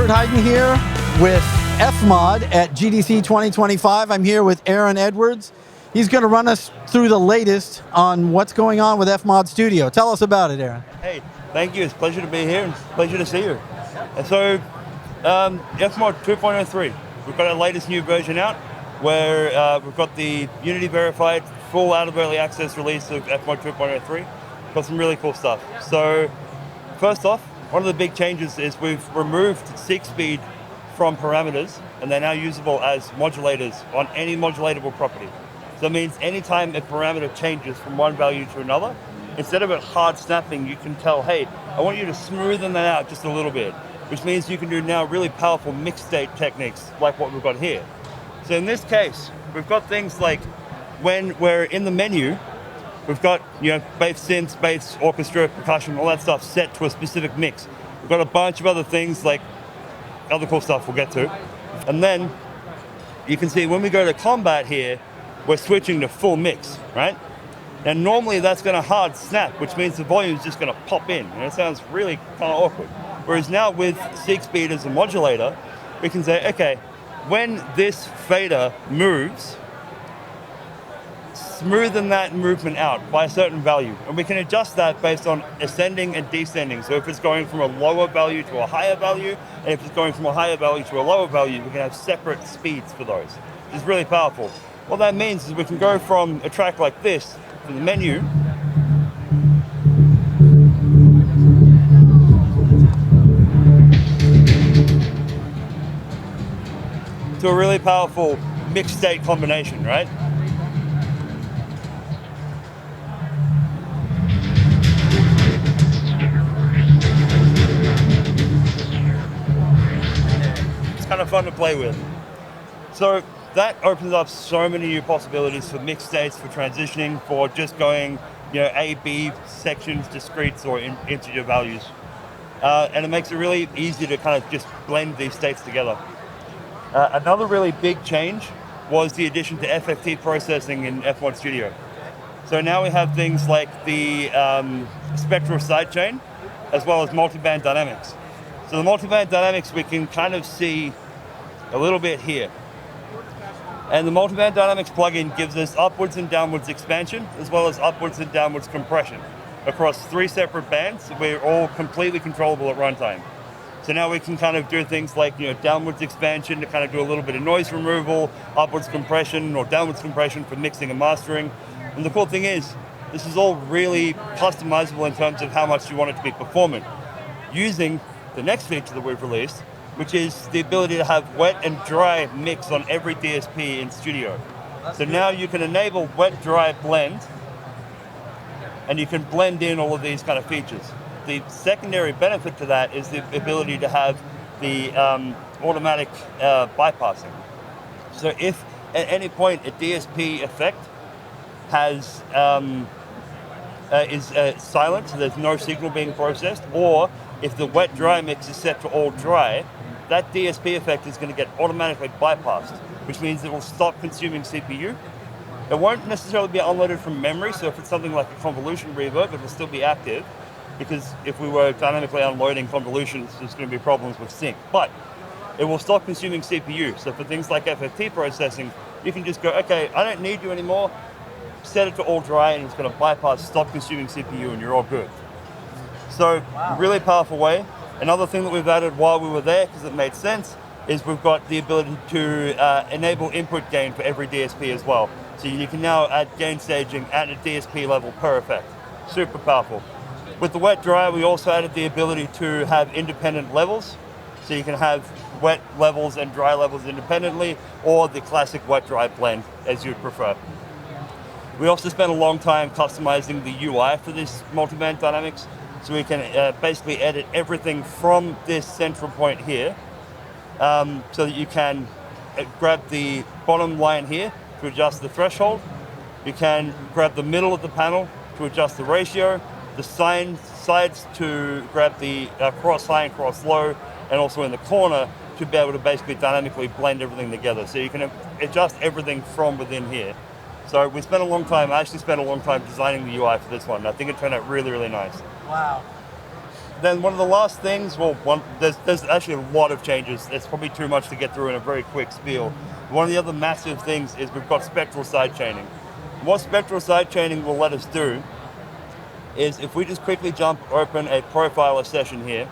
Heiden here with FMOD at GDC 2025. I'm here with Aaron Edwards. He's going to run us through the latest on what's going on with FMOD Studio. Tell us about it, Aaron. Hey, thank you. It's a pleasure to be here and pleasure to see you. And so, FMOD 2.03, we've got our latest new version out where we've got the Unity verified full out of early access release of FMOD 2.03. Got some really cool stuff. So, first off, one of the big changes is we've removed seek speed from parameters, and they're now usable as modulators on any modulatable property. So it means anytime a parameter changes from one value to another, instead of it hard snapping, you can tell, hey, I want you to smoothen that out just a little bit, which means you can do now really powerful mixed state techniques like what we've got here. So in this case, we've got things like when we're in the menu, we've got, bass synths, bass, orchestra, percussion, all that stuff set to a specific mix. We've got a bunch of other things like other cool stuff we'll get to. And then you can see when we go to combat here, we're switching to full mix, right? Now normally that's gonna hard snap, which means the volume is just gonna pop in. And it sounds really kind of awkward. Whereas now with seek speed as a modulator, we can say, okay, when this fader moves, smoothen that movement out by a certain value. And we can adjust that based on ascending and descending. So if it's going from a lower value to a higher value, and if it's going from a higher value to a lower value, we can have separate speeds for those. It's really powerful. What that means is we can go from a track like this to the menu, to a really powerful mixed state combination, right? Kind of fun to play with. So that opens up so many new possibilities for mixed states, for transitioning, for just going, A, B sections, discretes or integer values. And it makes it really easy to kind of just blend these states together. Another really big change was the addition to FFT processing in FMOD Studio. So now we have things like the spectral sidechain, as well as multiband dynamics. So the multiband dynamics we can kind of see a little bit here. And the multiband dynamics plugin gives us upwards and downwards expansion, as well as upwards and downwards compression across 3 separate bands. We're all completely controllable at runtime. So now we can kind of do things like, downwards expansion to kind of do a little bit of noise removal, upwards compression or downwards compression for mixing and mastering. And the cool thing is, this is all really customizable in terms of how much you want it to be performant, using the next feature that we've released, which is the ability to have wet and dry mix on every DSP in Studio. So now you can enable wet-dry blend, and you can blend in all of these kind of features. The secondary benefit to that is the ability to have the automatic bypassing. So if at any point a DSP effect has is silent, so there's no signal being processed, or if the wet-dry mix is set to all dry, that DSP effect is going to get automatically bypassed, which means it will stop consuming CPU. It won't necessarily be unloaded from memory, so if it's something like a convolution reverb, it will still be active, because if we were dynamically unloading convolutions, there's going to be problems with sync. But it will stop consuming CPU. So for things like FFT processing, you can just go, okay, I don't need you anymore, set it to all dry, and it's going to bypass, stop consuming CPU, and you're all good. So, really powerful way. Another thing that we've added while we were there, because it made sense, is we've got the ability to enable input gain for every DSP as well. So you can now add gain staging at a DSP level per effect. Super powerful. With the wet dry, we also added the ability to have independent levels. So you can have wet levels and dry levels independently, or the classic wet dry blend as you'd prefer. We also spent a long time customizing the UI for this multiband dynamics. So we can basically edit everything from this central point here, so that you can grab the bottom line here to adjust the threshold. You can grab the middle of the panel to adjust the ratio, the sides to grab the cross high and cross low, and also in the corner to be able to basically dynamically blend everything together. So you can adjust everything from within here. So we spent a long time, I actually spent a long time designing the UI for this one. I think it turned out really, really nice. Wow. then one of the last things, there's actually a lot of changes. It's probably too much to get through in a very quick spiel. One of the other massive things is we've got spectral sidechaining. What spectral sidechaining will let us do is if we just quickly open a profiler session here,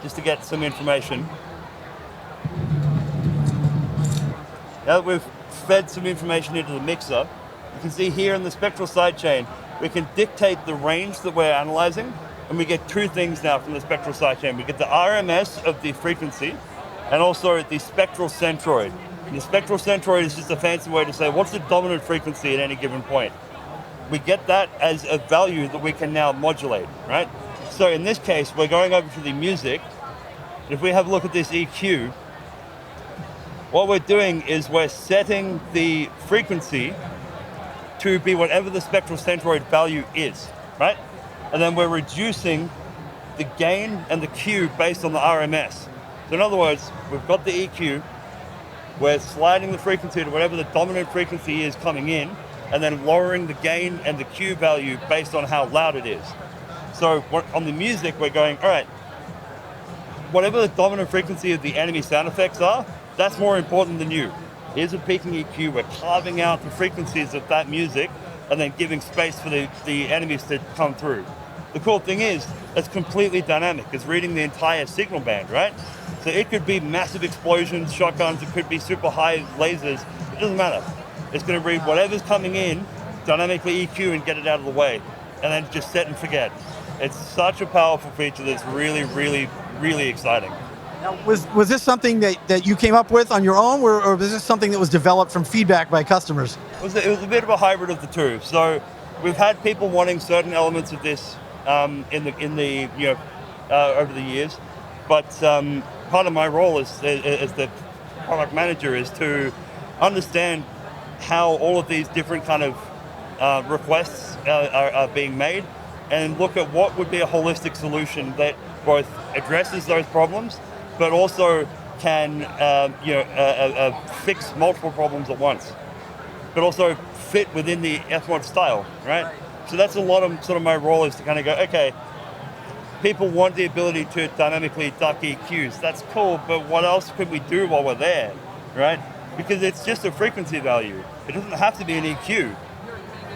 just to get some information. Now that we've fed some information into the mixer, you can see here in the spectral sidechain, we can dictate the range that we're analyzing, and we get two things now from the spectral sidechain. We get the RMS of the frequency, and also the spectral centroid. And the spectral centroid is just a fancy way to say what's the dominant frequency at any given point. We get that as a value that we can now modulate, right? So in this case, we're going over to the music. If we have a look at this EQ, what we're doing is we're setting the frequency to be whatever the spectral centroid value is, right? And then we're reducing the gain and the Q based on the RMS. So in other words, we've got the EQ, we're sliding the frequency to whatever the dominant frequency is coming in, and then lowering the gain and the Q value based on how loud it is. So on the music, we're going, all right, whatever the dominant frequency of the enemy sound effects are, that's more important than you. Here's a peaking EQ, we're carving out the frequencies of that music and then giving space for the enemies to come through. The cool thing is, it's completely dynamic. It's reading the entire signal band, right? So it could be massive explosions, shotguns, it could be super high lasers, it doesn't matter. It's going to read whatever's coming in, dynamically EQ and get it out of the way, and then just set and forget. It's such a powerful feature that's really, really, really exciting. Now, was this something that you came up with on your own, or was this something that was developed from feedback by customers? It was a bit of a hybrid of the two. So we've had people wanting certain elements of this over the years, but part of my role as the product manager is to understand how all of these different kind of requests are being made, and look at what would be a holistic solution that both addresses those problems, but also can fix multiple problems at once, but also fit within the FMOD style, right? So that's a lot of sort of my role, is to kind of go, okay, people want the ability to dynamically duck EQs. That's cool, but what else could we do while we're there, right? Because it's just a frequency value. It doesn't have to be an EQ.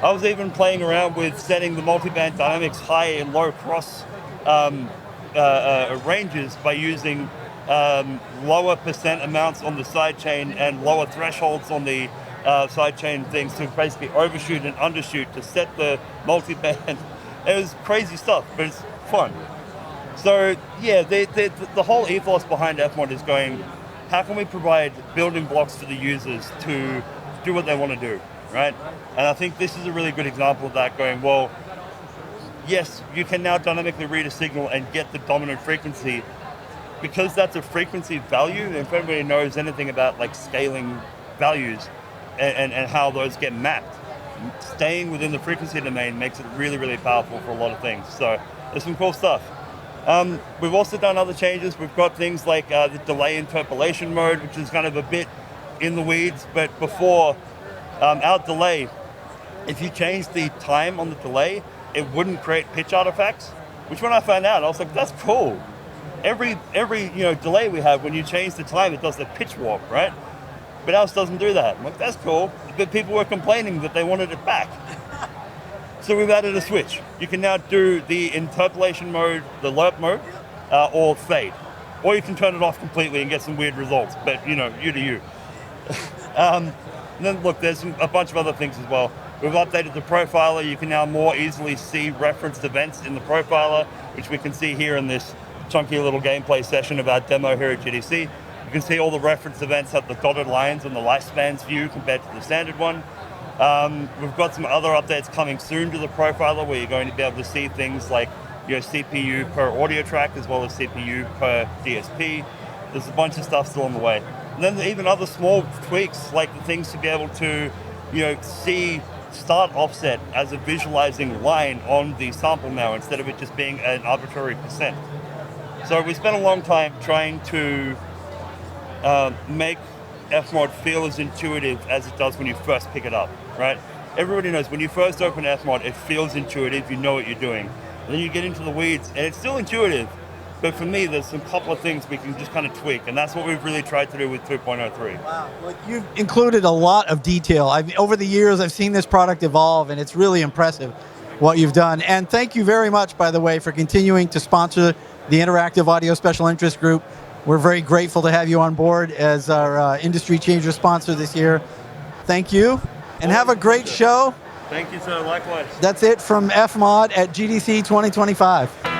I was even playing around with setting the multiband dynamics high and low cross ranges by using lower percent amounts on the sidechain and lower thresholds on the sidechain things to basically overshoot and undershoot to set the multiband. It was crazy stuff, but it's fun. So yeah, the whole ethos behind FMOD is going, how can we provide building blocks for the users to do what they want to do, right? And I think this is a really good example of that, going, well, yes, you can now dynamically read a signal and get the dominant frequency, because that's a frequency value. If everybody knows anything about like scaling values and how those get mapped, staying within the frequency domain makes it really, really powerful for a lot of things. So there's some cool stuff. We've also done other changes. We've got things like the delay interpolation mode, which is kind of a bit in the weeds, but before our delay, if you change the time on the delay, it wouldn't create pitch artifacts, which when I found out, I was like, that's cool. Every delay we have, when you change the time, it does the pitch warp, right? But ours doesn't do that. I'm like, that's cool. But people were complaining that they wanted it back. So we've added a switch. You can now do the interpolation mode, the lerp mode, or fade. Or you can turn it off completely and get some weird results, but you to you. And then look, there's a bunch of other things as well. We've updated the profiler. You can now more easily see referenced events in the profiler, which we can see here in this chunky little gameplay session of our demo here at GDC. You can see all the reference events have the dotted lines and the lifespans view compared to the standard one. We've got some other updates coming soon to the profiler, where you're going to be able to see things like CPU per audio track as well as CPU per DSP. There's a bunch of stuff still on the way. And then even other small tweaks, like the things to be able to see start offset as a visualizing line on the sample now, instead of it just being an arbitrary percent. So we spent a long time trying to make FMOD feel as intuitive as it does when you first pick it up, right? Everybody knows when you first open FMOD, it feels intuitive, you know what you're doing. And then you get into the weeds, and it's still intuitive. But for me, there's some couple of things we can just kind of tweak, and that's what we've really tried to do with 2.03. Wow, well, you've included a lot of detail. Over the years, I've seen this product evolve, and it's really impressive what you've done. And thank you very much, by the way, for continuing to sponsor the Interactive Audio Special Interest Group. We're very grateful to have you on board as our industry changer sponsor this year. Thank you, and have a great show. Thank you, sir. Likewise. That's it from FMOD at GDC 2025.